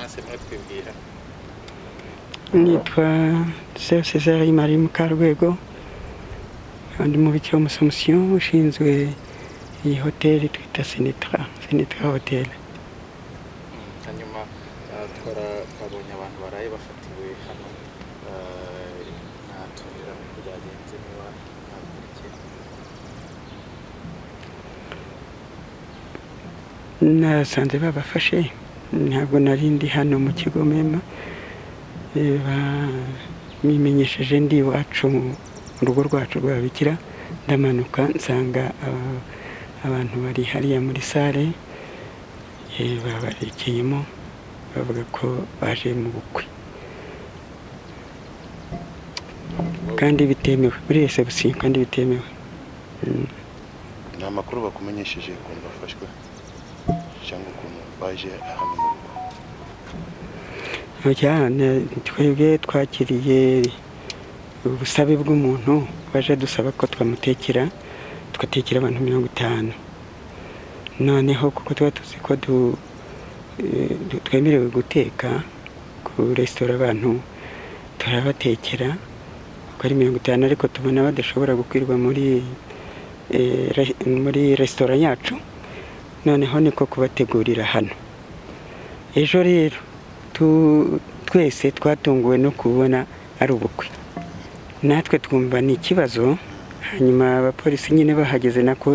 maze mwatwibwira. Nitwa César Marie Mukarwego, ndi mubikira w'umusomusiyo ushinzwe iyi hoteli twita Sinitra Hotel. Hanyuma twabonye abantu baraye bafatiwe hano, ntatumira ko byagenze niba ntakurikira. Nasanze babafashe, ntabwo nari ndi hano mu kigo mema, bamimenyesheje ndi iwacu mu rugo rwacu rw'ababikira, ndamanuka nsanga abantu bari hariya muri sale, babarekeyemo bavuga ko baje mu bukwe kandi bitemewe, muri reception kandi bitemewe. Nta makuru bakumenyesheje ukuntu bafashwe cyangwa ukuntu baje hano mu bukwe? Cyane twebwe twakiriye ubusabe bw'umuntu waje dusaba ko twamutekera, tugatekera abantu 50. Noneho kuko tuba tuzi ko twemerewe guteka ku resitora, abantu turabatekera uko ari 50, ariko tubona badashobora gukwirwa muri resitora yacu. Noneho niko kubategurira hano. Ejo rero twese twatunguwe no kubona ari ubukwe, natwe twumva ni ikibazo. Hanyuma abapolisi nyine bahageze nako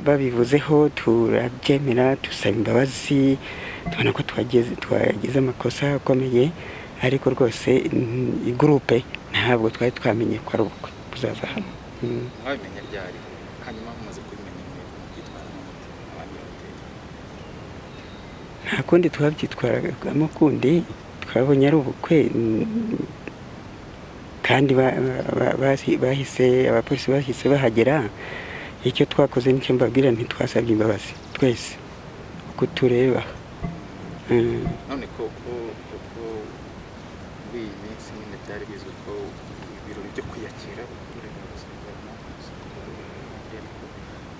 babivuzeho, turabyemera, dusaba imbabazi, tubona ko twagize amakosa akomeye, ariko rwose igroupe ntabwo twari twamenye ko ari ubukwe buzaza hano. Mwabimenya ryari? Hanyuma mumaze kubimenya kwitwara abandi hoteli? Nta kundi twabyitwaragamo kundi, twabonye ari ubukwe kandi abapolisi bahise bahagera. Icyo twakoze nicyo mbabwira, ntitwasabye imbabazi twese uko tureba. None ko muri iyi minsi nyine byari bizwi ko ibirori byo kwiyakira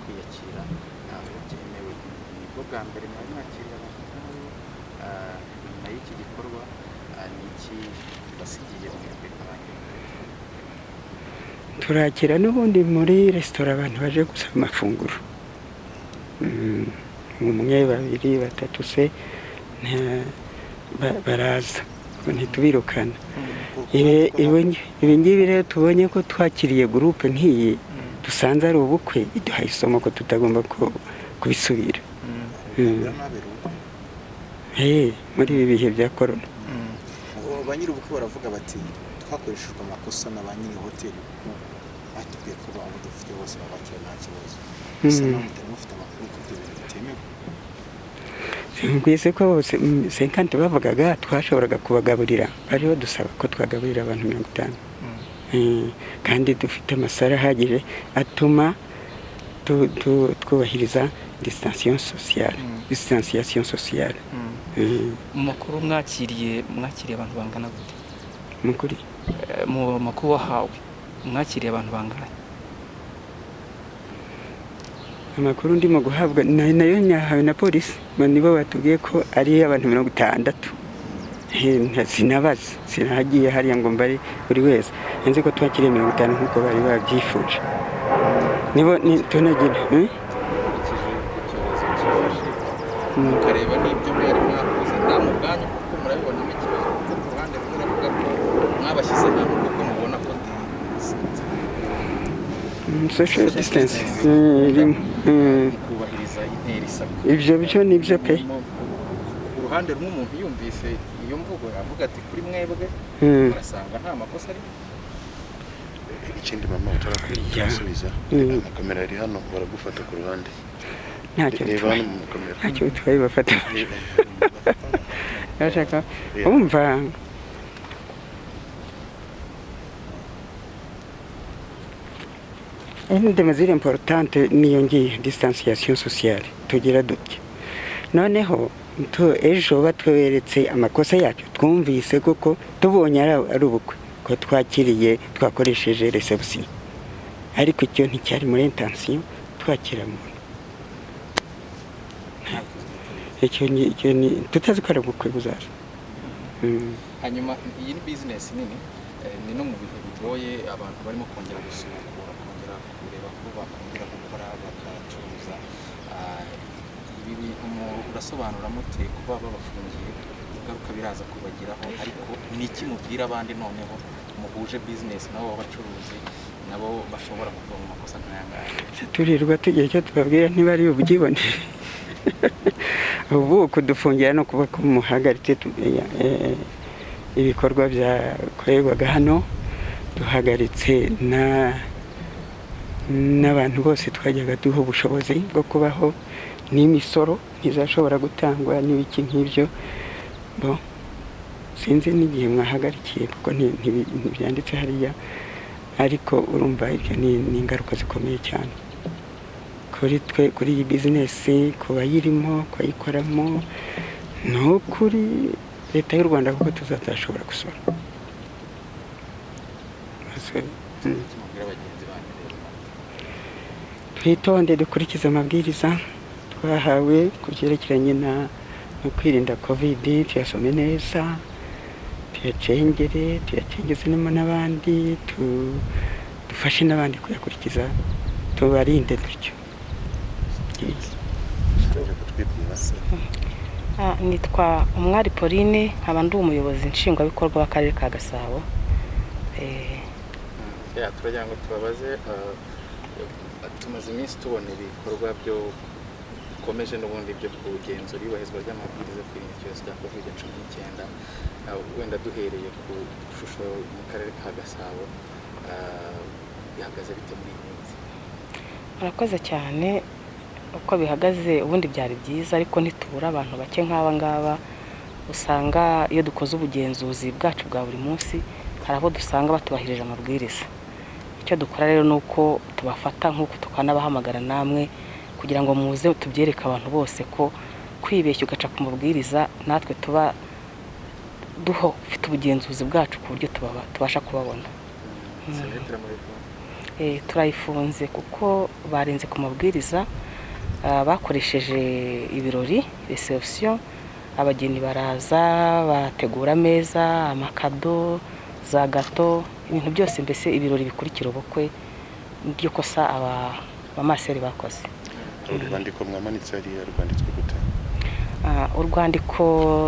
kwiyakira ntabwo byemewe, nibwo bwa mbere mwari mwakiriye abantu nk'abo. Nyuma y'iki gikorwa ni iki basigiye mwebwe nk'abandi? Turakira n'ubundi muri resitora abantu baje gusaba amafunguro, 1, 2, 3 se baraza, ntitubirukana. Ibi ngibi rero tubonye ko twakiriye groupe nk'iyi, dusanze ari ubukwe, iduha isomo ko tutagomba kubisubira. Muri ibi bihe bya corona. Ba nyiri ubukwe baravuga bati twakoreshejwe amakosa na ba nyiri hoteli kuko batubwiye ko abo dufite bose babakira nta kibazo. Gusa nawe mutari mufite amakuru ko ibyo bintu bitemewe. Mbese ko bose 50 bavugaga twashoboraga kubagaburira, bariho dusaba ko twagaburira abantu 50. Kandi dufite amasara ahagije atuma twubahiriza distanciation sociale. Mu makuru mwakiriye abantu bangana gute? Mukuri mu makuru wahawe mwakiriye abantu bangana? Amakuru ndimo guhabwa nayo nyahawe na polisi, nibo batubwiye ko ari abantu 60. Sinabaza, sinahagiye hariya ngo mbari buri wese, nzi ko twakiriye 50 nkuko bari babyifuje. Nibo tunagira mukareba n'ibyo mwari mwakoze namwe ubwanyu, kuko murabibonamo ikibazo ku ruhande rumwe uravuga ko mwabashyize hamwe kuko mubona ko social distance, kubahiriza intera isabwa. Ibyo nibyo pe. Ku ruhande rumwe umuntu yumvise iyo mvugo avuga ati kuri mwebwe murasanga nta makosa arimo. Ikindi mama utarakwisubiza, kamera iri hano baragufata ku ruhande. Ntacyo bitwaye bafata. Yashaka umva une des mesures importantes niyo ngiye distanciation sociale tugira dutya. Noneho ejo batweretse amakosa yacu, twumvise koko tubonye ari ubukwe ko twakiriye, twakoresheje reception, ariko icyo nticyari muri intention twakira muntu. icyo ni tutazi ko ari ubukwe buzaza. hanyuma iyi ni business nini, ni no mu bihe bigoye abantu barimo kongera gusubukura, kongera kureba ko bakongera gukora bakacuruza. Ibi bintu urasobanura mute kuba babafungiye, ingaruka biraza kubagiraho, ariko ni iki mubwira abandi noneho muhuje business nabo b'abacuruzi nabo bashobora kugwa mu makosa nk'aya ngaya? Turirwa tugiye icyo tubabwira ntibari ubwibone. Ubu kudufungira no kuba ko muhagaritse ibikorwa byakorerwaga hano, duhagaritse n'abantu bose twajyaga duha ubushobozi bwo kubaho, n'imisoro ntizashobora gutangwa n'ibiki nk'ibyo. Sinzi n'igihe mwahagarikiye kuko ntibyanditse hariya, ariko urumva ibyo ni ingaruka zikomeye cyane kuri twe, kuri iyi bizinesi, ku bayirimo, kuyikoramo, no kuri leta y'u Rwanda, kuko tuzashobora gusora. Twitonde dukurikize amabwiriza twahawe ku byerekeranye no kwirinda covid, tuyasome neza, tuyacengezemo n'abandi, dufashe n'abandi kuyakurikiza, tubarinde dutyo. Nitwa umwari Pauline, nkaba ndi umuyobozi nshingwabikorwa w'akarere ka Gasabo. Turagira ngo tubabaze, tumaze iminsi tubona ibikorwa byo bikomeje n'ubundi byo kugenzura iyubahirizwa ry'amabwiriza yo kwirinda icyorezo cya COVID-19. Wenda duhereye ku shusho mu karere ka Gasabo, bihagaze bite muri iyi minsi? Murakoze cyane. Uko bihagaze ubundi byari byiza, ariko ntitubura abantu bake nk'aba ngaba usanga iyo dukoze ubugenzuzi bwacu bwa buri munsi hari abo dusanga batubahirije amabwiriza. Icyo dukora rero nuko tubafata nk'uko tukanabahamagara namwe kugira ngo muze tubyereke abantu bose ko kwibeshya ugaca ku mabwiriza natwe tuba dufite ubugenzuzi bwacu ku buryo tubasha kubabona. Turayifunze kuko barenze ku mabwiriza, bakoresheje ibirori, reception, abageni baraza bategura ameza, amakado, za gato, ibintu byose, mbese ibirori bikurikira ubukwe, n'iryo kosa abamaseri bakoze. Urwandiko mwamanitse hariya rwanditswe gute? Urwandiko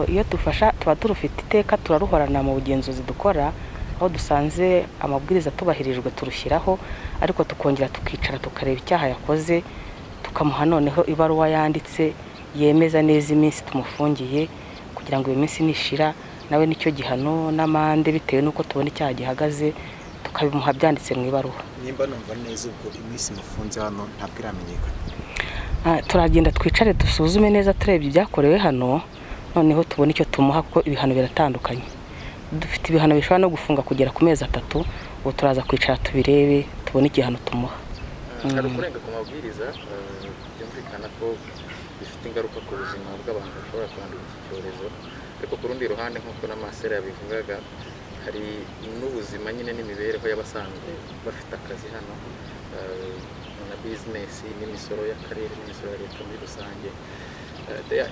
iyo dufasha tuba turufite iteka, turaruhorana mu bugenzuzi dukora, aho dusanze amabwiriza tubahirijwe turushyiraho, ariko tukongera tukicara tukareba icyaha yakoze, tukamuha noneho ibaruwa yanditse yemeza neza iminsi tumufungiye, kugira ngo iyo minsi nishira nawe nicyo gihano n'amande bitewe nuko tubona icyaha gihagaze, tukabimuha byanditse mu ibaruwa. Nimba numva neza ubwo iminsi mufunze hano ntabwo iramenyekana. Turagenda twicare dusuzume neza turebye ibyakorewe hano, noneho tubona icyo tumuha, kuko ibihano biratandukanye. Dufite ibihano bishobora no gufunga kugera ku mezi 3, ubu turaza kwicara tubirebe tubone igihano tumuha. Hari ukurenga ku mabwiriza, byumvikana ko bifite ingaruka ku buzima bw'abantu bashobora kwandura iki cyorezo, ariko ku rundi ruhande nk'uko n'amasera yabivugaga, hari n'ubuzima nyine n'imibereho y'abasanzwe bafite akazi hano, na business n'imisoro y'akarere n'imisoro ya leta muri rusange.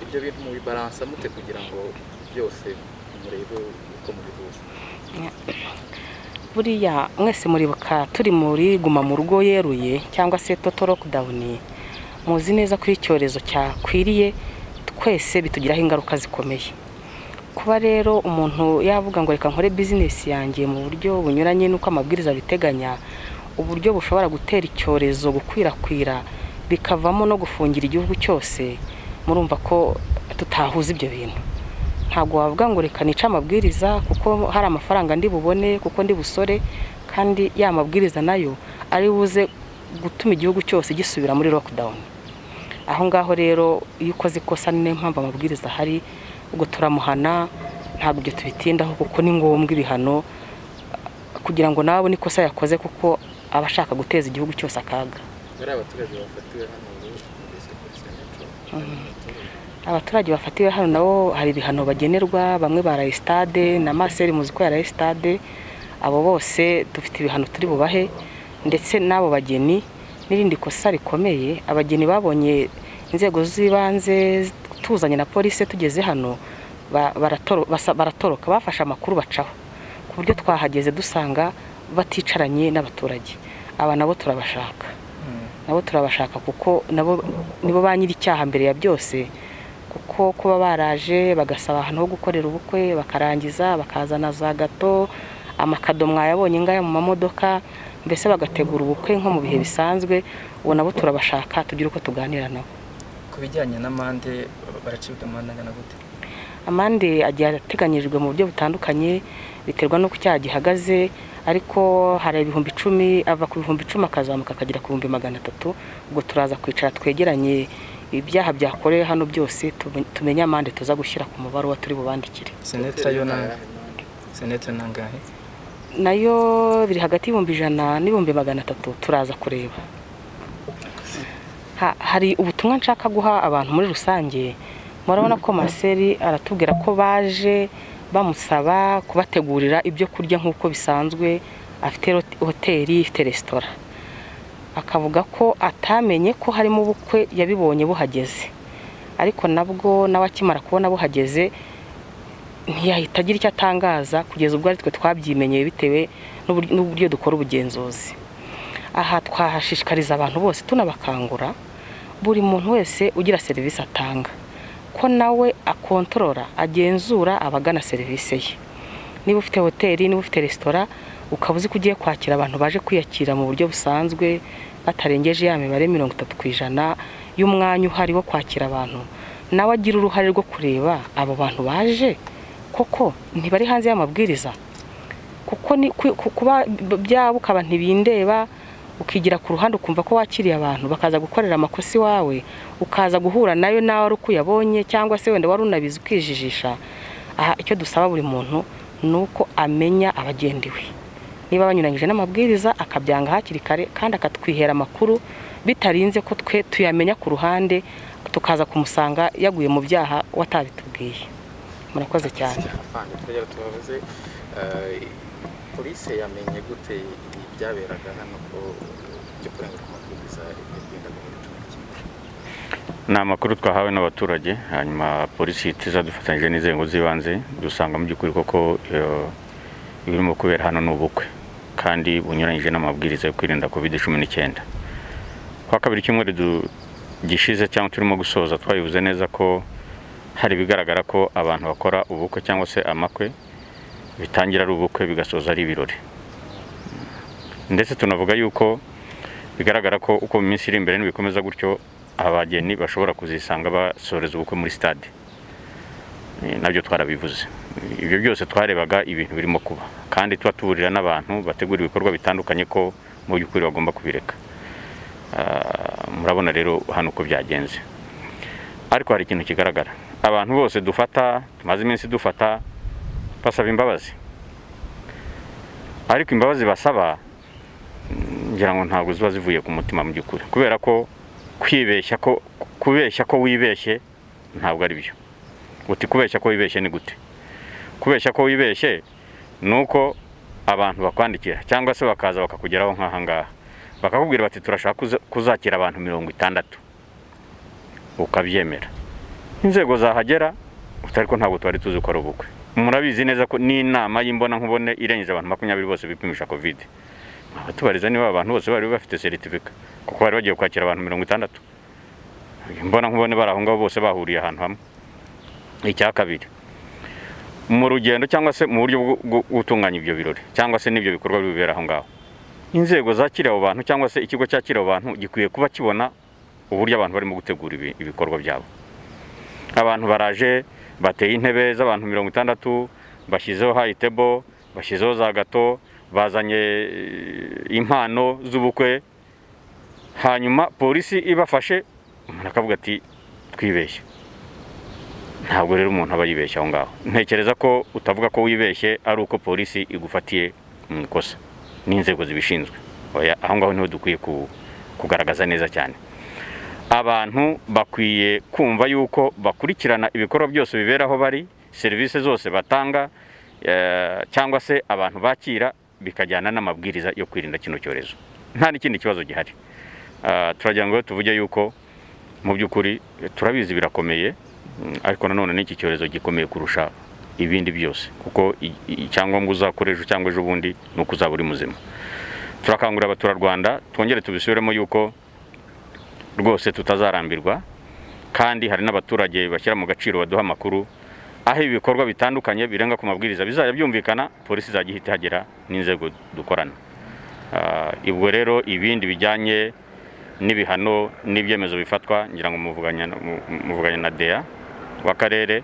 Ibyo bintu mubibalansa mute kugira ngo byose murebe uko mubihuza? Buriya mwese muribuka turi muri guma mu rugo yeruye cyangwa se total lockdown, muzi neza ko icyorezo cyakwiriye twese bitugiraho ingaruka zikomeye. Kuba rero umuntu yavuga ngo reka nkore business yanjye mu buryo bunyuranye nuko amabwiriza biteganya, uburyo bushobora gutera icyorezo gukwirakwira bikavamo no gufungira igihugu cyose, murumva ko tutahuza ibyo bintu. Ntabwo wavuga ngo reka nica amabwiriza kuko hari amafaranga ndi bubone, kuko ndi busore, kandi ya mabwiriza nayo ari buze gutuma igihugu cyose gisubira muri lockdown. Aho ngaho rero iyo ukoze ikosa niyo mpamvu amabwiriza hari, ubwo turamuhana, ntabwo ibyo tubitindaho kuko ni ngombwa ibihano kugira ngo nawe nikosa yakoze, kuko abashaka guteza igihugu cyose akaga. Abaturage bafatiwe hano nabo hari ibihano bagenerwa, bamwe baraye stade na maseri muzi ko yaraye stade, abo bose dufite ibihano turi bubahe, ndetse nabo bageni n'irindi kosa rikomeye. Abageni babonye inzego z'ibanze tuzanye na polisi tugeze hano baratoroka bafashe amakuru bacaho ku buryo twahageze dusanga baticaranye n'abaturage. Aba nabo turabashaka kuko nabo nibo ba nyiri icyaha mbere ya byose, kuko kuba baraje bagasaba ahantu ho gukorera ubukwe bakarangiza bakazana za gato amakado mwayabonye ngaya mu mamodoka, mbese bagategura ubukwe nko mu bihe bisanzwe. Ubu nabo turabashaka tugira uko tuganira nabo. Ku bijyanye n'amande baracibwa amande angana gute? Amande agiye ateganyijwe mu buryo butandukanye biterwa n'uko icyaha gihagaze, ariko hari 10,000 ava ku 10,000 akazamuka akagera ku 300. Ubwo turaza kwicara twegeranye ibyaha byakorewe hano byose tumenye amande tuza gushyira ku mubaruwa turi bubandikire. Senetra nangahe? Nayo biri hagati y'100 n'300 turaza kureba. Hari ubutumwa nshaka guha abantu muri rusange. Murabona ko Marcel aratubwira ko baje bamusaba kubategurira ibyo kurya nk'uko bisanzwe, afite hoteli, afite resitora. Akavuga ko atamenye ko harimo ubukwe, yabibonye buhageze, ariko nabwo n'abakimara kubona buhageze ntiyahita agira icyo atangaza kugeza ubwo ari twe twabyimenyeye bitewe n'uburyo dukora ubugenzuzi. Aha twahashishikariza abantu bose tunabakangura buri muntu wese ugira serivisi atanga ko nawe akontorora, agenzura abagana serivisi ye. Niba ufite hoteli, niba ufite resitora, ukaba uzi ko ugiye kwakira abantu baje kwiyakira mu buryo busanzwe batarengeje ya mibare 30% y'umwanya uhari wo kwakira abantu, nawe agira uruhare rwo kureba abo bantu baje koko ntibari hanze y'amabwiriza, kuko kuba byabo ukaba ntibindeba ukigira ku ruhande ukumva ko wakiriye abantu bakaza gukorera amakosi wawe, ukaza guhura nayo nawe ari uko yabonye cyangwa se wenda wari unabizi ukijijisha. Aha icyo dusaba buri muntu nuko amenya abagendiwe, niba banyuranyije n'amabwiriza akabyanga hakiri kare kandi akatwihera amakuru bitarinze ko twe tuyamenya ku ruhande tukaza kumusanga yaguye mu byaha watabitubwiye. Murakoze cyane. Polisi yamenye gute ibyaberaga hano ko byo kurenga ku mabwiriza y'ibinda ni amakuru twahawe n'abaturage, hanyuma polisi itiza dufatanyije n'inzego z'ibanze dusanga mu by'ukuri koko ibirimo kubera hano n'ubukwe kandi bunyuranyije n'amabwiriza yo kwirinda COVID-19. Kwa Kabiri cyumweru gishize cyangwa turimo gusoza twayivuze neza ko hari bigaragara ko abantu bakora ubukwe cyangwa se amakwe bitangira ari ubukwe bigasoza ari ibirori. Ndetse tunavuga yuko bigaragara ko uko mu minsi iri imbere nibikomeza gutyo abageni bashobora kuzisanga basoreza ubukwe muri stade. Nabyo twarabivuze. Ibyo byose twarebaga ibintu birimo kuba kandi tuburira n'abantu bategura ibikorwa bitandukanye ko mu by'ukuri bagomba kubireka. Murabona rero hano uko byagenze. Ariko hari ikintu kigaragara, abantu bose tumaze iminsi dufata basaba imbabazi, ariko imbabazi basaba ngira ngo ntabwo ziba zivuye ku mutima mu by'ukuri, kubera ko kubeshya ko wibeshye ntabwo ari byo. Uti kubeshya ko wibeshye ni gute? Kubeshya ko wibeshye nuko abantu bakwandikira cyangwa se bakaza bakakugeraho nk'ahangaha bakakubwira bati turashaka kuzakira abantu 60, ukabyemera. Inzego zahagera utariko ntabwo twari tuzi ko ari ubukwe. Murabizi neza ko n'inama y'imbona nkubone irengeje abantu 20 bose bipimisha COVID. Abatubariza niba abantu bose bari bafite certificate kuko bari bagiye kwakira abantu 60. Imbona nkubone baraho ngabo bose bahuriye ahantu hamwe. Icya kabiri, mu rugendo cyangwa se mu buryo gutunganya ibyo birori cyangwa se n'ibyo bikorwa bibera aho ngaho, inzego zakira abo bantu cyangwa se ikigo cyakira abo bantu gikwiye kuba kibona uburyo abantu barimo gutegura ibikorwa byabo. Abantu baraje bateye intebe z'abantu 60, bashyizeho high table, bashyizeho za gato, bazanye impano z'ubukwe, hanyuma polisi ibafashe umuntu akavuga ati twibeshye. Ntabwo rero umuntu aba yibeshye aho ngaho. Ntekereza ko utavuga ko wibeshye ari uko polisi igufatiye mu ikosa n'inzego zibishinzwe. Aho ngaho niho dukwiye kugaragaza neza cyane. Abantu bakwiye kumva yuko bakurikirana ibikorwa byose biberaho bari, serivisi zose batanga cyangwa se abantu bakira bikajyana n'amabwiriza yo kwirinda kino cyorezo. Nta n'ikindi kibazo gihari. Turagira ngo tuvuge yuko mu by'ukuri turabizi birakomeye, ariko nanone n'iki cyorezo gikomeye kurusha ibindi byose kuko icyangombwa uzakora ejo cyangwa ejo bundi ni uko uzaba uri muzima. Turakangurira abaturarwanda twongere tubisubiremo yuko rwose tutazarambirwa, kandi hari n'abaturage bashyira mu gaciro baduha amakuru aho ibikorwa bitandukanye birenga ku mabwiriza bizajya byumvikana, polisi izajya ihita ihagera n'inzego dukorana. Ibwo rero ibindi bijyanye n'ibihano n'ibyemezo bifatwa ngira ngo muvuganye na DEA w'akarere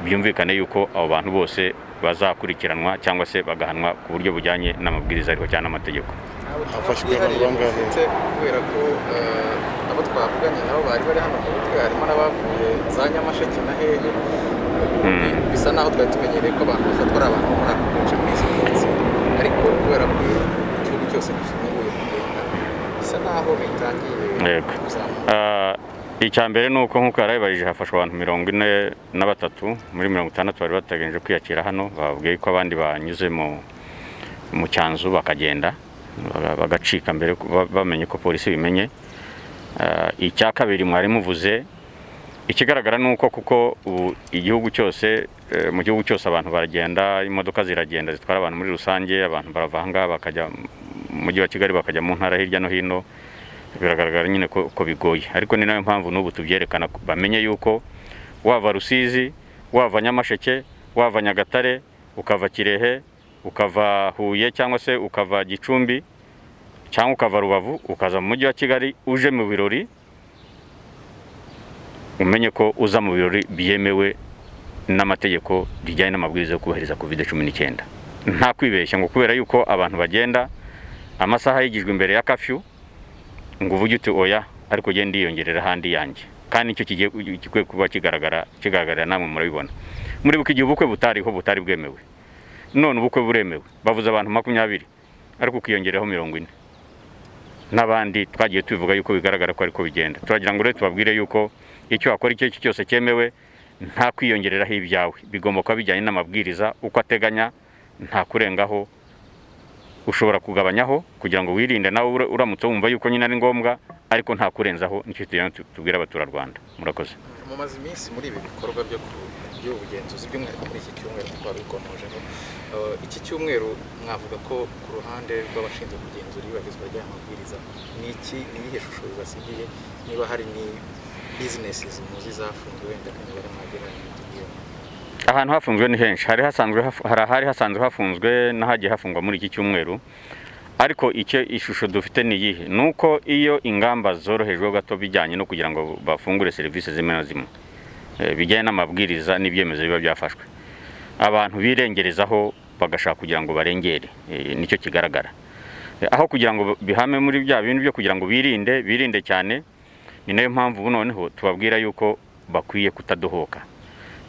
byumvikane yuko abo bantu bose bazakurikiranwa cyangwa se bagahanwa ku buryo bujyanye n'amabwiriza ariko cyane n'amategeko. Hafashwe abantu bangahe? Kubera ko abo twavuganye nabo bari hano mu bukwe, harimo n'abavuye za Nyamasheke na hehe, bisa naho twari tumenyereye ko abantu bafatwa ari abantu bo muri ako gace mwese munsi, ariko kubera ko igihugu cyose gifunguye kugenda bisa naho bitangiye kuzamuka. Icya mbere ni uko nk'uko yarayibajije hafashwe abantu 43 muri 60 bari bateganyije kwiyakira hano, babwiye ko abandi banyuze mu cyanzu bakagenda bagacika mbere bamenye ko polisi bimenye. Icya kabiri mwari muvuze, ikigaragara ni uko kuko igihugu cyose mu gihugu cyose abantu baragenda, imodoka ziragenda zitwara abantu muri rusange, abantu barava aha bakajya mu mujyi wa Kigali bakajya mu ntara hirya no hino, biragaragara nyine ko bigoye, ariko ni nayo mpamvu n'ubu tubyerekana bamenye yuko wava Rusizi, wava Nyamasheke, wava Nyagatare, ukava Kirehe, ukava Huye cyangwa se ukava Gicumbi cyangwa ukava Rubavu ukaza mu mujyi wa Kigali uje mu birori, umenye ko uza mu birori byemewe n'amategeko bijyanye n'amabwiriza yo kubahiriza COVID-19. Nta kwibeshya ngo kubera yuko abantu bagenda amasaha yigijwe imbere ya kafyu ngo uvuge uti oya ariko genda yiyongerera handi yanjye, kandi icyo kigiye kuba kigaragara namwe murabibona. Muri buke igihe ubukwe butari bwemewe, none ubukwe buremewe, bavuze abantu 20 ariko ukiyongeraho 40, n'abandi twagiye tubivuga yuko bigaragara ko ariko bigenda. Turagira ngo rero tubabwire yuko icyo akora icyo cyose cyemewe, nta kwiyongereraho ibyawe, bigomba kuba bijyanye n'amabwiriza uko ateganya, nta kurengaho. Ushobora kugabanyaho kugira ngo wirinde nawe uramutse wumva yuko nyine ari ngombwa, ariko nta kurenzaho. Nicyo tubwira abaturarwanda. Murakoze. Mumaze iminsi muri ibi bikorwa by'ubugenzuzi by'umwihariko muri iki cyumweru kuko babikomojeho. Iki cyumweru mwavuga ko ku ruhande rw'abashinzwe kugenzura iyubahirizwa ry'amabwiriza ni iyihe shusho bibasigiye, niba hari ni businesses muzi zafunzwe wenda kanyabara mwageranye tugiye ahantu hafunzwe ni henshi, hari hasanzwe hafunzwe n'ahagiye hafungwa muri iki cyumweru, ariko icyo ishusho dufite ni iyihe, nuko iyo ingamba zorohejwe gato bijyanye no kugira ngo bafungure serivisi zimwe na zimwe bijyanye n'amabwiriza n'ibyemezo biba byafashwe, abantu birengerezaho bagashaka kugira ngo barengere, nicyo kigaragara. Aho kugira ngo bihame muri bya bintu byo kugira ngo birinde cyane, ni nayo mpamvu noneho tubabwira yuko bakwiye kutadohoka.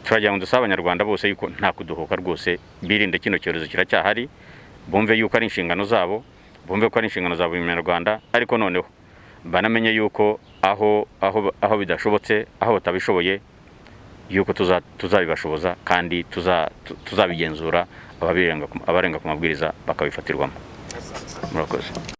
Turagira ngo dusaba abanyarwanda bose yuko nta kudohoka rwose, birinde kino cyorezo kiracyahari, bumve yuko ari inshingano zabo, bumve ko ari inshingano za buri munyarwanda, ariko noneho banamenye yuko aho bidashobotse, aho batabishoboye, yuko tuzabibashoboza kandi tuzabigenzura, abarenga ku mabwiriza bakabifatirwamo. Murakoze.